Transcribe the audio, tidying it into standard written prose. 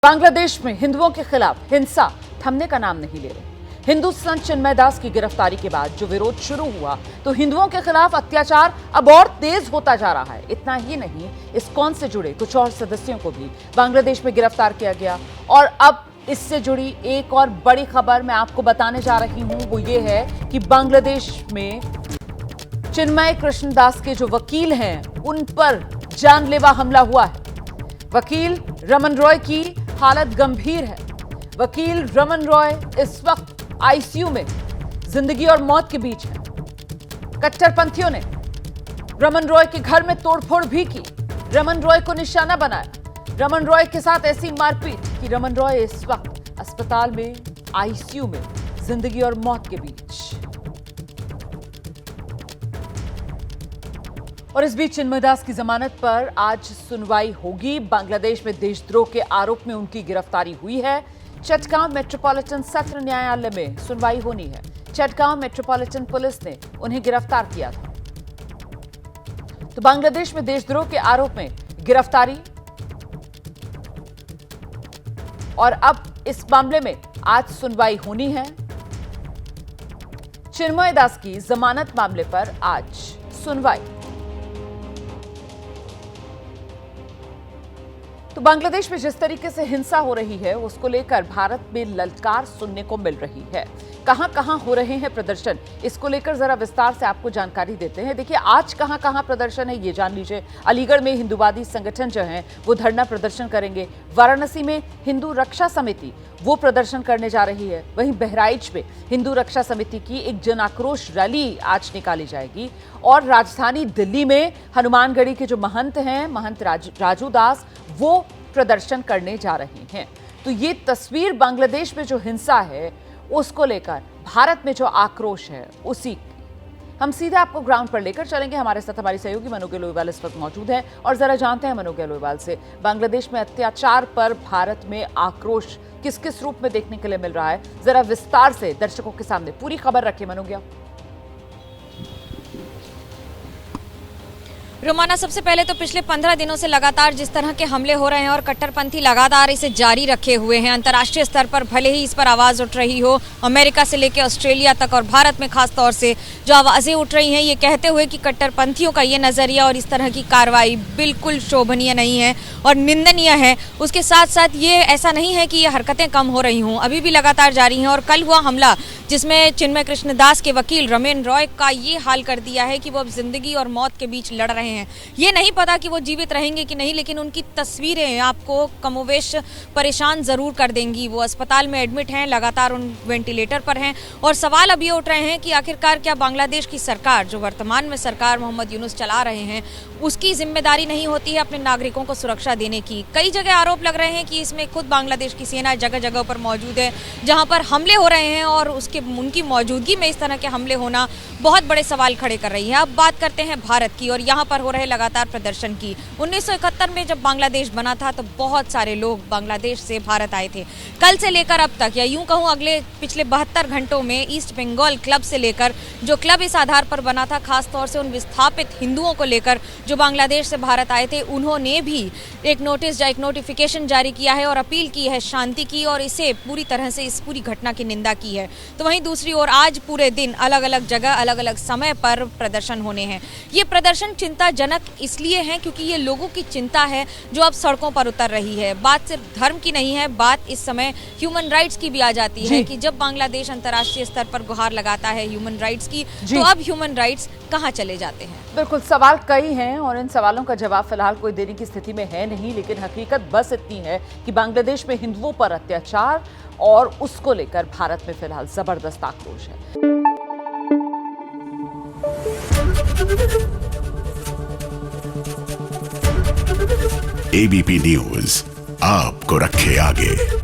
बांग्लादेश में हिंदुओं के खिलाफ हिंसा थमने का नाम नहीं ले रही। हिंदू संत चिन्मय दास की गिरफ्तारी के बाद जो विरोध शुरू हुआ तो हिंदुओं के खिलाफ अत्याचार अब और तेज होता जा रहा है। इतना ही नहीं, इस्कॉन से जुड़े कुछ और सदस्यों को भी बांग्लादेश में गिरफ्तार किया गया। और अब इससे जुड़ी एक और बड़ी खबर मैं आपको बताने जा रही हूं, वो ये है कि बांग्लादेश में चिन्मय कृष्ण दास के जो वकील हैं उन पर जानलेवा हमला हुआ है। वकील रमन रॉय की हालत गंभीर है। वकील रमन रॉय इस वक्त आईसीयू में जिंदगी और मौत के बीच है। कट्टरपंथियों ने रमन रॉय के घर में तोड़फोड़ भी की, रमन रॉय को निशाना बनाया, रमन रॉय के साथ ऐसी मारपीट कि रमन रॉय इस वक्त अस्पताल में आईसीयू में जिंदगी और मौत के बीच। और इस बीच चिन्मय दास की जमानत पर आज सुनवाई होगी। बांग्लादेश में देशद्रोह के आरोप में उनकी गिरफ्तारी हुई है। चटगांव मेट्रोपॉलिटन सत्र न्यायालय में सुनवाई होनी है। चटगांव मेट्रोपॉलिटन पुलिस ने उन्हें गिरफ्तार किया था। तो बांग्लादेश में देशद्रोह के आरोप में गिरफ्तारी, और अब इस मामले में आज सुनवाई होनी है। चिन्मय दास की जमानत मामले पर आज सुनवाई। तो बांग्लादेश में जिस तरीके से हिंसा हो रही है उसको लेकर भारत में ललकार सुनने को मिल रही है। कहां कहां हो रहे हैं प्रदर्शन, इसको लेकर जरा विस्तार से आपको जानकारी देते हैं। देखिए, आज कहां कहां प्रदर्शन है ये जान लीजिए। अलीगढ़ में हिंदूवादी संगठन जो हैं वो धरना प्रदर्शन करेंगे। वाराणसी में हिंदू रक्षा समिति वो प्रदर्शन करने जा रही है। वहीं बहराइच में हिंदू रक्षा समिति की एक जन आक्रोश रैली आज निकाली जाएगी। और राजधानी दिल्ली में हनुमानगढ़ी के जो महंत हैं, महंत राजू दास, वो प्रदर्शन करने जा रहे हैं। तो ये तस्वीर बांग्लादेश में जो हिंसा है उसको लेकर भारत में जो आक्रोश है उसी हम सीधे आपको ग्राउंड पर लेकर चलेंगे। हमारे साथ हमारी सहयोगी मनोज लोईवाल इस वक्त मौजूद है और जरा जानते हैं मनोज लोईवाल से बांग्लादेश में अत्याचार पर भारत में आक्रोश किस किस रूप में देखने के लिए मिल रहा है। जरा विस्तार से दर्शकों के सामने पूरी खबर रखें मनोज। रोमाना, सबसे पहले तो पिछले 15 दिनों से लगातार जिस तरह के हमले हो रहे हैं और कट्टरपंथी लगातार इसे जारी रखे हुए हैं। अंतर्राष्ट्रीय स्तर पर भले ही इस पर आवाज़ उठ रही हो, अमेरिका से लेकर ऑस्ट्रेलिया तक और भारत में खास तौर से जो आवाज़ें उठ रही हैं ये कहते हुए कि कट्टरपंथियों का ये नज़रिया और इस तरह की कार्रवाई बिल्कुल शोभनीय नहीं है और निंदनीय है। उसके साथ साथ ये ऐसा नहीं है कि ये हरकतें कम हो रही हों, अभी भी लगातार जारी हैं। और कल हुआ हमला जिसमें चिन्मय कृष्ण दास के वकील रमन रॉय का ये हाल कर दिया है कि वो अब जिंदगी और मौत के बीच लड़ रहे हैं। ये नहीं पता कि वो जीवित रहेंगे कि नहीं, लेकिन उनकी तस्वीरें आपको कमोवेश परेशान जरूर कर देंगी। वो अस्पताल में एडमिट हैं, लगातार उन वेंटिलेटर पर हैं। और सवाल अब ये उठ रहे हैं कि आखिरकार क्या बांग्लादेश की सरकार, जो वर्तमान में सरकार मोहम्मद यूनुस चला रहे हैं, उसकी जिम्मेदारी नहीं होती है अपने नागरिकों को सुरक्षा देने की। कई जगह आरोप लग रहे हैं कि इसमें खुद बांग्लादेश की सेना जगह जगह पर मौजूद है जहां पर हमले हो रहे हैं और उनकी मौजूदगी में इस तरह के हमले होना बहुत बड़े सवाल खड़े कर रही है। अब बात करते हैं भारत की और यहाँ पर हो रहे लगातार प्रदर्शन की। 1971 में जब बांग्लादेश बना था तो बहुत सारे लोग बांग्लादेश से भारत आए थे। कल से लेकर अब तक, या यूं कहूं अगले पिछले 72 घंटों में, ईस्ट बंगाल क्लब से लेकर, जो क्लब इस आधार पर बना था खास तौर से उन विस्थापित हिंदुओं को लेकर जो बांग्लादेश से भारत आए थे, उन्होंने भी एक नोटिफिकेशन जारी किया है और अपील की है शांति की और इसे पूरी तरह से इस पूरी घटना की निंदा की है। तो वहीं दूसरी ओर आज पूरे दिन अलग अलग जगह अलग अलग समय पर प्रदर्शन होने हैं। ये प्रदर्शन चिंताजनक इसलिए है क्योंकि ये लोगों की चिंता है जो अब सड़कों पर उतर रही है। बात सिर्फ धर्म की नहीं है, बात इस समय ह्यूमन राइट्स की भी आ जाती है कि जब बांग्लादेश अंतर्राष्ट्रीय स्तर पर गुहार लगाता है ह्यूमन राइट्स की, तो अब ह्यूमन राइट्स कहां चले जाते हैं। बिल्कुल, सवाल कई हैं और इन सवालों का जवाब फिलहाल कोई देने की स्थिति में है नहीं, लेकिन हकीकत बस इतनी है कि बांग्लादेश में हिंदुओं पर अत्याचार और उसको लेकर भारत में फिलहाल जबरदस्त आक्रोश है। एबीपी न्यूज आपको रखे आगे।